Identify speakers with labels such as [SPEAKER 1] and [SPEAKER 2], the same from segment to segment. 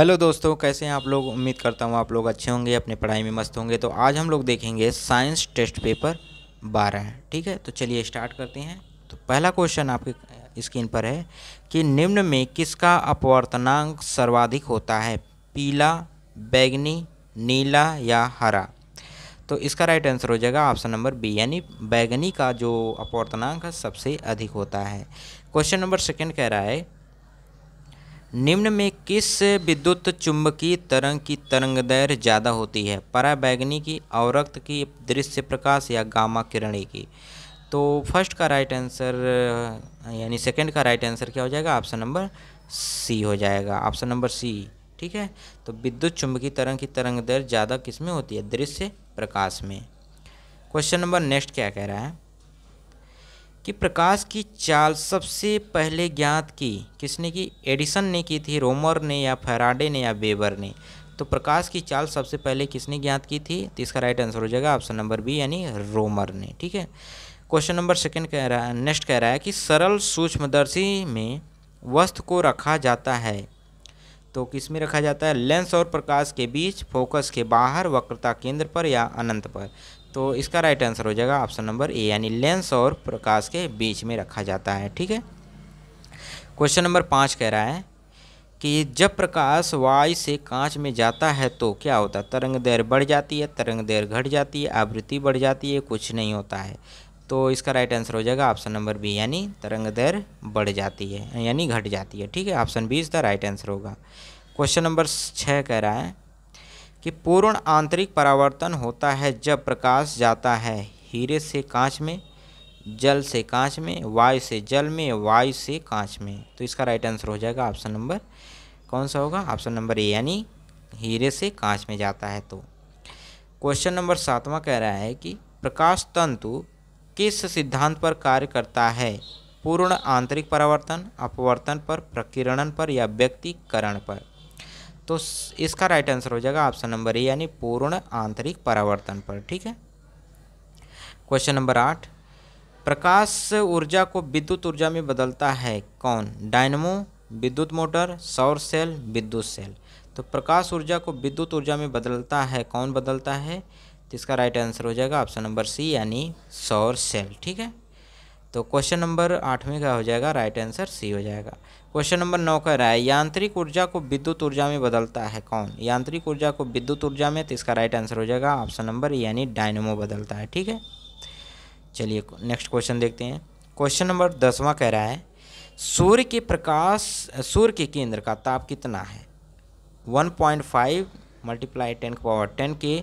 [SPEAKER 1] Hello दोस्तों, कैसे हैं आप लोग। उम्मीद करता हूँ आप लोग अच्छे होंगे, अपने पढ़ाई में मस्त होंगे। तो आज हम लोग देखेंगे साइंस टेस्ट पेपर 12। ठीक है, तो चलिए स्टार्ट करते हैं। तो पहला क्वेश्चन आपके स्क्रीन पर है कि निम्न में किसका अपवर्तनांक सर्वाधिक होता है, पीला, बैंगनी, नीला या हरा। तो इसका राइट आंसर हो जाएगा ऑप्शन नंबर बी, यानी बैंगनी का जो अपवर्तनांक है सबसे अधिक होता है। क्वेश्चन नंबर सेकंड कह रहा है निम्न में किस विद्युत चुम्बकीय तरंग की तरंगदैर्घ्य ज़्यादा होती है, पराबैंगनी की, अवरक्त की, दृश्य प्रकाश या गामा किरणें की। तो फर्स्ट का राइट आंसर यानी सेकंड का राइट आंसर क्या हो जाएगा, ऑप्शन नंबर सी हो जाएगा, ऑप्शन नंबर सी। ठीक है, तो विद्युत चुम्बकीय तरंग की तरंगदैर्घ्य ज़्यादा किस में होती है, दृश्य प्रकाश में। क्वेश्चन नंबर नेक्स्ट क्या कह रहा है कि प्रकाश की चाल सबसे पहले ज्ञात की किसने की, एडिसन ने की थी, रोमर ने या फैराडे ने या वेबर ने। तो प्रकाश की चाल सबसे पहले किसने ज्ञात की थी, तो इसका राइट आंसर हो जाएगा ऑप्शन नंबर बी, यानी रोमर ने। ठीक है, क्वेश्चन नंबर सेकंड कह रहा है, नेक्स्ट कह रहा है कि सरल सूक्ष्मदर्शी में वस्तु को रखा जाता है, तो किस में रखा जाता है, लेंस और प्रकाश के बीच, फोकस के बाहर, वक्रता केंद्र पर या अनंत पर। तो इसका राइट आंसर हो जाएगा ऑप्शन नंबर ए, यानी लेंस और प्रकाश के बीच में रखा जाता है। ठीक है, क्वेश्चन नंबर 5 कह रहा है कि जब प्रकाश वायु से कांच में जाता है तो क्या होता है, तरंग दैर्घ्य बढ़ जाती है, तरंग दैर्घ्य घट जाती है, आवृत्ति बढ़ जाती है, कुछ नहीं होता है। तो इसका राइट आंसर हो जाएगा ऑप्शन नंबर बी, यानी तरंग दैर्घ्य बढ़ जाती है यानी घट जाती है। ठीक है, option B is the right answer होगा। क्वेश्चन नंबर 6 कह रहा है कि पूर्ण आंतरिक परावर्तन होता है जब प्रकाश जाता है हीरे से कांच में, जल से कांच में, वायु से जल में, वायु से कांच में। तो इसका राइट आंसर हो जाएगा ऑप्शन नंबर कौन सा होगा, ऑप्शन नंबर ए, यानी हीरे से कांच में जाता है। तो क्वेश्चन नंबर 7वां कह रहा है कि प्रकाश तंतु किस सिद्धांत पर कार्य करता है, पूर्ण आंतरिक परावर्तन, अपवर्तन पर, प्रकीर्णन पर या व्यक्तीकरण पर। तो इसका राइट आंसर हो जाएगा ऑप्शन नंबर ए, यानी पूर्ण आंतरिक परावर्तन पर। ठीक है, क्वेश्चन नंबर 8, प्रकाश ऊर्जा को विद्युत ऊर्जा में बदलता है कौन, डायनमो, विद्युत मोटर, सौर सेल, विद्युत सेल। तो प्रकाश ऊर्जा को विद्युत ऊर्जा में बदलता है कौन, बदलता है, तो इसका राइट आंसर हो जाएगा ऑप्शन नंबर सी, यानी सौर सेल। ठीक है, तो क्वेश्चन नंबर 8वें का हो जाएगा राइट आंसर सी हो जाएगा। क्वेश्चन नंबर 9 कह रहा है यांत्रिक ऊर्जा को विद्युत ऊर्जा में बदलता है कौन, यांत्रिक ऊर्जा को विद्युत ऊर्जा में, तो इसका राइट आंसर हो जाएगा ऑप्शन नंबर यानी डायनेमो बदलता है। ठीक है, चलिए नेक्स्ट क्वेश्चन देखते हैं। क्वेश्चन नंबर 10वां कह रहा है सूर्य के केंद्र का ताप कितना है, 1.5 मल्टीप्लाई 10 के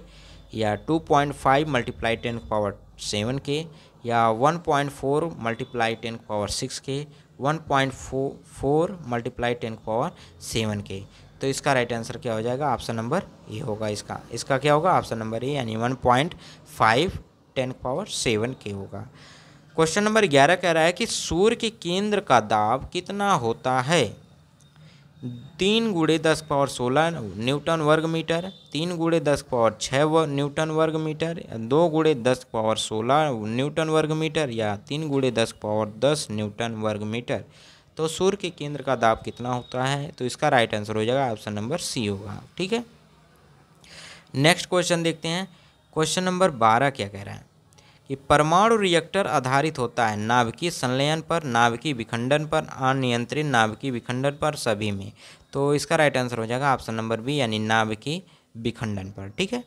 [SPEAKER 1] या 2.5 मल्टीप्लाई 10 के या 1.4 मल्टीप्लाई 10 के, 1.4 मल्टीप्लाई 10 के। तो इसका राइट आंसर क्या हो जाएगा, ऑप्शन नंबर ए होगा। इसका क्या होगा, ऑप्शन नंबर ए, यानी 1.5 10 के होगा। क्वेश्चन नंबर 11 कह रहा है कि सूर्य के केंद्र का दाब कितना होता है, 3 × 10⁻16 न्यूटन वर्ग मीटर, 3 × 10⁻6 न्यूटन वर्ग मीटर, 2 × 10⁻16 न्यूटन वर्ग मीटर या 3 × 10⁻10 न्यूटन वर्ग मीटर। तो सूर्य के केंद्र का दाब कितना होता है, तो इसका राइट आंसर हो जाएगा ऑप्शन नंबर सी होगा। ठीक है, नेक्स्ट क्वेश्चन देखते हैं। क्वेश्चन नंबर 12 क्या कह रहा है कि परमाणु रिएक्टर आधारित होता है नाभिकीय संलयन पर, नाभिकीय विखंडन पर, अनियंत्रित नाभिकीय विखंडन पर, सभी में। तो इसका राइट आंसर हो जाएगा ऑप्शन नंबर बी, यानी नाभिकीय विखंडन पर। ठीक है,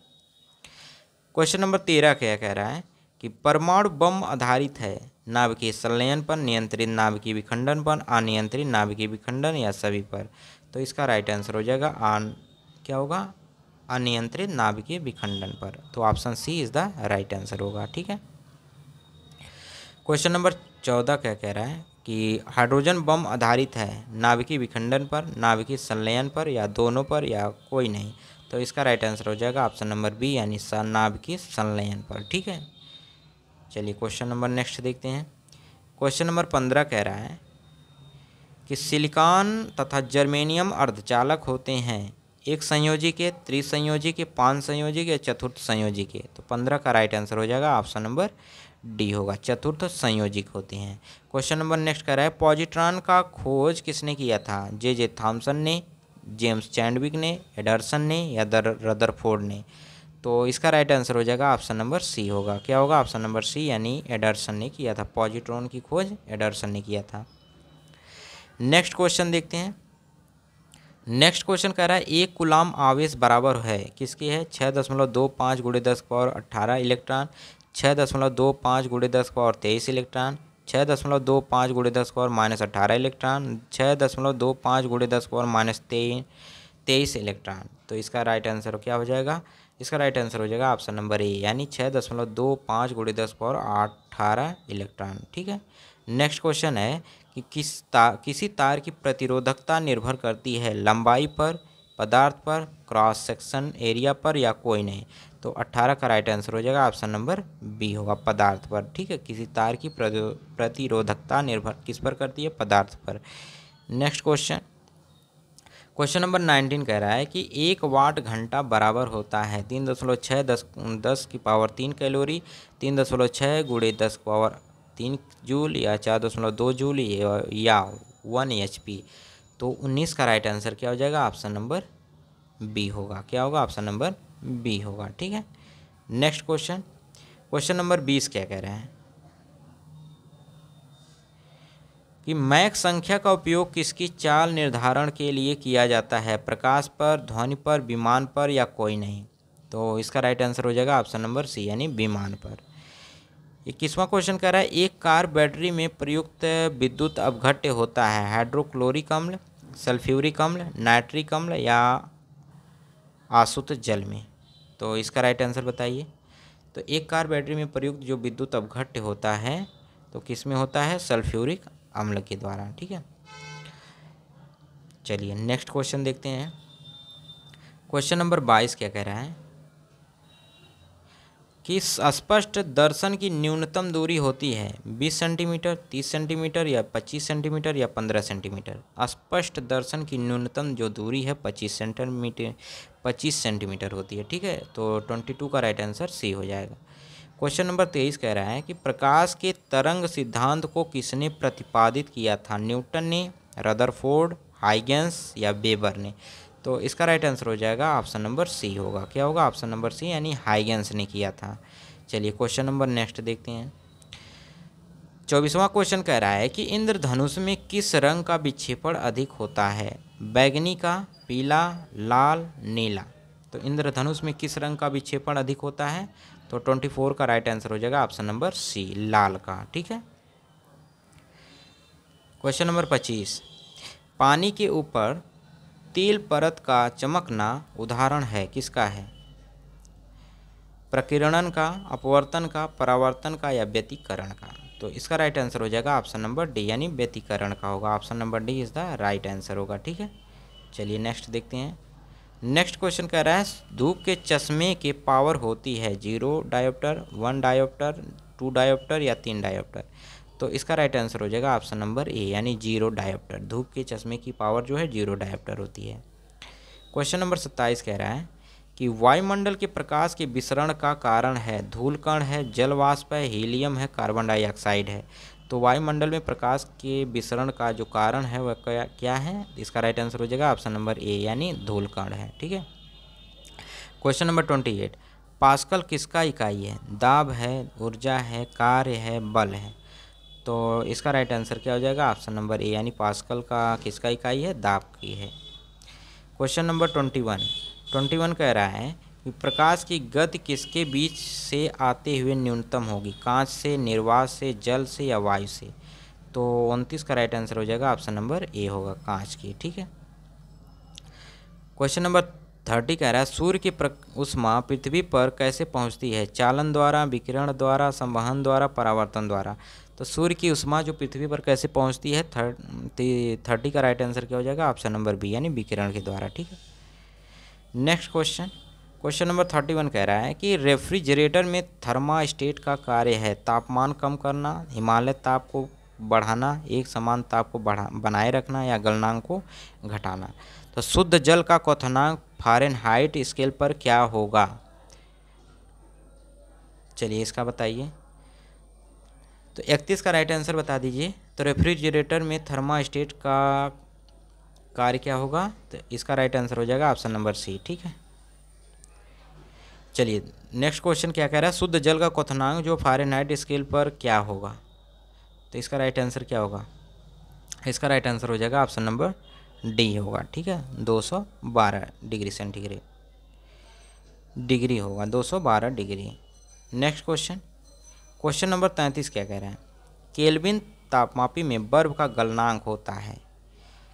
[SPEAKER 1] क्वेश्चन नंबर 13 क्या कह रहा है कि परमाणु बम आधारित है नाभिकीय संलयन पर, नियंत्रित नाभिकीय विखंडन पर, अनियंत्रित नाभिकीय विखंडन या सभी पर। तो इसका राइट आंसर हो जाएगा क्या होगा, अनियंत्रित नाभिकीय विखंडन पर। तो option C is the right answer होगा। ठीक है, क्वेश्चन नंबर 14 क्या कह रहा है कि हाइड्रोजन बम आधारित है नाभिकीय विखंडन पर, नाभिकीय संलयन पर या दोनों पर या कोई नहीं। तो इसका राइट आंसर हो जाएगा ऑप्शन नंबर बी, यानी नाभिकीय संलयन पर। ठीक है, चलिए क्वेश्चन नंबर नेक्स्ट देखते हैं। क्वेश्चन नंबर 15 कह रहा है कि सिलिकॉन तथा जर्मेनियम अर्धचालक होते हैं, एक संयोजी के, त्रिसंयोजी के, 5 संयोजी के, चतुर्थ संयोजी के। तो 15 का राइट आंसर हो जाएगा ऑप्शन नंबर डी होगा, चतुर्थ संयोजिक होते हैं। क्वेश्चन नंबर नेक्स्ट कर रहा है पॉजिट्रॉन का खोज किसने किया था, जे थॉमसन ने, जेम्स चैडविक ने, एडरसन ने या रदरफोर्ड ने। तो इसका राइट आंसर हो जाएगा ऑप्शन नंबर सी होगा। क्या होगा? ऑप्शन नंबर सी, यानी एडरसन ने किया था। पॉजिट्रॉन की खोज एडरसन ने किया था। नेक्स्ट क्वेश्चन देखते हैं। नेक्स्ट क्वेश्चन कह रहा है एक कूलाम आवेश बराबर है किसके है? 6.25 × 10⁻18 इलेक्ट्रॉन, 6.25 × 10⁻23 इलेक्ट्रॉन, 6.25 × 10⁻−18 इलेक्ट्रॉन, 6.25 × 10⁻23 इलेक्ट्रॉन। तो इसका राइट आंसर क्या हो जाएगा? इसका राइट आंसर हो जाएगा ऑप्शन नंबर ए, यानी 6.25 × 10⁻18 इलेक्ट्रॉन। ठीक है। नेक्स्ट क्वेश्चन है कि किसी तार की प्रतिरोधकता निर्भर करती है लंबाई पर, पदार्थ पर, क्रॉस सेक्शन एरिया पर या कोई नहीं। तो 18 का राइट आंसर हो जाएगा ऑप्शन नंबर बी होगा, पदार्थ पर। ठीक है। किसी तार की प्रतिरोधकता निर्भर किस पर करती है? पदार्थ पर। नेक्स्ट क्वेश्चन, क्वेश्चन नंबर 19 कह रहा है कि 1 वाट घंटा बराबर होता है 3.6 10 की पावर 3 कैलोरी, 3.6 × 10⁻3 जूल या 4.2 जूल या 1 HP। तो 19 का राइट आंसर क्या हो जाएगा? ऑप्शन नंबर बी होगा। क्या होगा? ऑप्शन नंबर बी होगा। ठीक है। नेक्स्ट क्वेश्चन, क्वेश्चन नंबर 20 क्या कह रहे हैं कि मैक संख्या का उपयोग किसकी चाल निर्धारण के लिए किया जाता है? प्रकाश पर, ध्वनि पर, विमान पर या कोई नहीं। तो इसका राइट आंसर हो जाएगा ऑप्शन नंबर सी, यानी विमान पर। 21वां क्वेश्चन कह रहा है एक कार बैटरी में प्रयुक्त विद्युत अपघट्य होता है हाइड्रोक्लोरिक अम्ल, सल्फ्यूरिक अम्ल, नाइट्रिक अम्ल या आसुत जल में। तो इसका राइट आंसर बताइए। तो एक कार बैटरी में प्रयुक्त जो विद्युत अपघट्य होता है तो किस में होता है? सल्फ्यूरिक अम्ल के द्वारा। ठीक है। चलिए नेक्स्ट क्वेश्चन देखते हैं। क्वेश्चन नंबर 22 क्या कह रहा है कि स्पष्ट दर्शन की न्यूनतम दूरी होती है 20 सेंटीमीटर, 30 सेंटीमीटर या 25 सेंटीमीटर या 15 सेंटीमीटर। स्पष्ट दर्शन की न्यूनतम जो दूरी है 25 सेंटीमीटर होती है। ठीक है। तो 22 का राइट आंसर सी हो जाएगा। क्वेश्चन नंबर 23 कह रहा है कि प्रकाश के तरंग सिद्धांत को किसने प्रतिपादित किया था? न्यूटन ने, रदरफोर्ड, हाइगेंस या वेबर ने। तो इसका राइट आंसर हो जाएगा ऑप्शन नंबर सी होगा। क्या होगा? ऑप्शन नंबर सी, यानी हाइगेंस ने किया था। चलिए क्वेश्चन नंबर नेक्स्ट देखते हैं। 24वां क्वेश्चन कह रहा है कि इंद्रधनुष में किस रंग का विक्षेपण अधिक होता है? बैगनी का, पीला, लाल, नीला। तो इंद्रधनुष में किस रंग का विक्षेपण अधिक होता है? तो 24 का राइट आंसर हो जाएगा ऑप्शन नंबर सी, लाल का। ठीक है। क्वेश्चन नंबर 25, पानी के ऊपर तेल परत का चमकना उदाहरण है किसका है? प्रकीर्णन का, अपवर्तन का, परावर्तन का या व्यतिकरण का। तो इसका राइट आंसर हो जाएगा ऑप्शन नंबर डी, यानी व्यतिकरण का होगा। Option number D is the right answer होगा। ठीक है। चलिए नेक्स्ट देखते हैं। नेक्स्ट क्वेश्चन कह रहा है धूप के चश्मे के पावर होती है 0 डायोप्टर, 1 डायोप्टर, 2 डायोप्टर या 3 डायोप्टर। तो इसका राइट आंसर हो जाएगा ऑप्शन नंबर ए, यानी 0 डायोप्टर। धूप के चश्मे की पावर जो है 0 डायोप्टर होती है। क्वेश्चन नंबर 27 कह रहा है कि वायुमंडल के प्रकाश के विसरण का कारण है धूलकण है, जल वाष्प है, हीलियम है, कार्बन डाइऑक्साइड है। तो वायुमंडल में प्रकाश के विसरण का जो कारण है वह क्या है? इसका राइट आंसर हो जाएगा ऑप्शन नंबर ए, यानी धूलकण है। ठीक है। क्वेश्चन नंबर 28, पास्कल किसका इकाई है? दाब है, ऊर्जा है, कार्य है, बल है। तो इसका राइट आंसर क्या हो जाएगा? ऑप्शन नंबर ए, यानी पास्कल का किसका इकाई है? दाब की है। क्वेश्चन नंबर 21 कह रहा है कि प्रकाश की गति किसके बीच से आते हुए न्यूनतम होगी? कांच से, निर्वात से, जल से या वायु से। तो 29 का राइट आंसर हो जाएगा ऑप्शन नंबर ए होगा, कांच की। ठीक है। क्वेश्चन नंबर 30 कह रहा है सूर्य की ऊष्मा पृथ्वी पर कैसे पहुंचती है? चालन द्वारा, विकिरण द्वारा, संवहन द्वारा, परावर्तन द्वारा। तो सूर्य की ऊष्मा जो पृथ्वी पर कैसे पहुंचती है? 30 का राइट आंसर क्या हो जाएगा? ऑप्शन नंबर बी, यानी विकिरण के द्वारा। ठीक है। नेक्स्ट क्वेश्चन नंबर 31 कह रहा है कि रेफ्रिजरेटर में थर्मास्टेट का कार्य है तापमान कम करना, हिमालय ताप को बढ़ाना, एक समान ताप को बनाए रखना या गलनांक को घटाना। तो शुद्ध जल का क्वथनांक फ़ारेनहाइट स्केल पर क्या होगा? चलिए इसका बताइए। तो 31 का राइट आंसर बता दीजिए। तो रेफ्रिजरेटर में थर्मास्टेट का कार्य क्या होगा, तो इसका राइट आंसर हो जाएगा ऑप्शन नंबर सी। ठीक है, चलिए नेक्स्ट क्वेश्चन क्या कह रहा है, शुद्ध जल का क्वथनांक जो फ़ारेनहाइट स्केल पर क्या होगा। तो इसका राइट आंसर क्या होगा, इसका राइट आंसर हो जाएगा ऑप्शन नंबर डी होगा। ठीक है, 212 डिग्री सेंटीग्रेड डिग्री होगा, 212 degree. Next question, question number 33 क्या कह रहा है, केल्विन तापमापी में बर्फ का गलनांक होता है,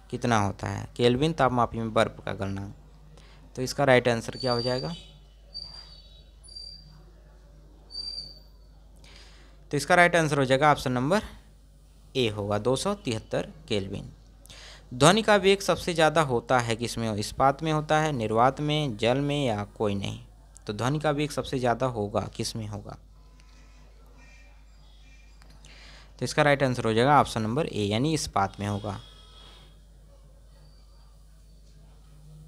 [SPEAKER 1] कितना होता है केल्विन तापमापी में बर्फ का गलनांक। तो इसका राइट आंसर क्या हो जाएगा, तो इसका राइट आंसर हो जाएगा ऑप्शन नंबर ए होगा, 273 केल्विन। ध्वनि का वेग सबसे ज़्यादा होता है किसमें, इस्पात में होता है, निर्वात में, जल में, या कोई नहीं। तो ध्वनि का वेग सबसे ज़्यादा होगा किसमें होगा, तो इसका राइट आंसर हो जाएगा ऑप्शन नंबर ए यानी इस्पात में होगा।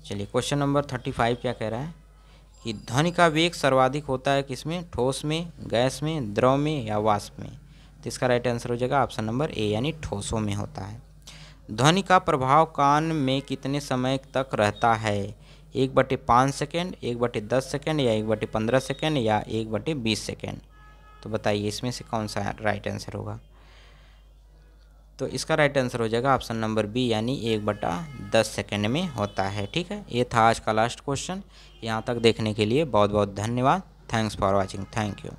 [SPEAKER 1] चलिए क्वेश्चन नंबर 35 क्या कह रहा है कि ध्वनि का वेग सर्वाधिक होता है किसमें, ठोस में, गैस में, द्रव में, या वाष्प में। तो इसका राइट आंसर हो जाएगा ऑप्शन नंबर ए यानी ठोसों में होता है। ध्वनि का प्रभाव कान में कितने समय तक रहता है, 1/5 सेकेंड, 1/10 सेकेंड, या 1/15 सेकेंड, या 1/20 सेकेंड। तो बताइए इसमें से कौन सा राइट आंसर होगा, तो इसका राइट आंसर हो जाएगा ऑप्शन नंबर बी यानी 1/10 सेकेंड में होता है। ठीक है, ये था आज का लास्ट क्वेश्चन। यहाँ तक देखने के लिए बहुत बहुत धन्यवाद। Thanks for watching, thank you.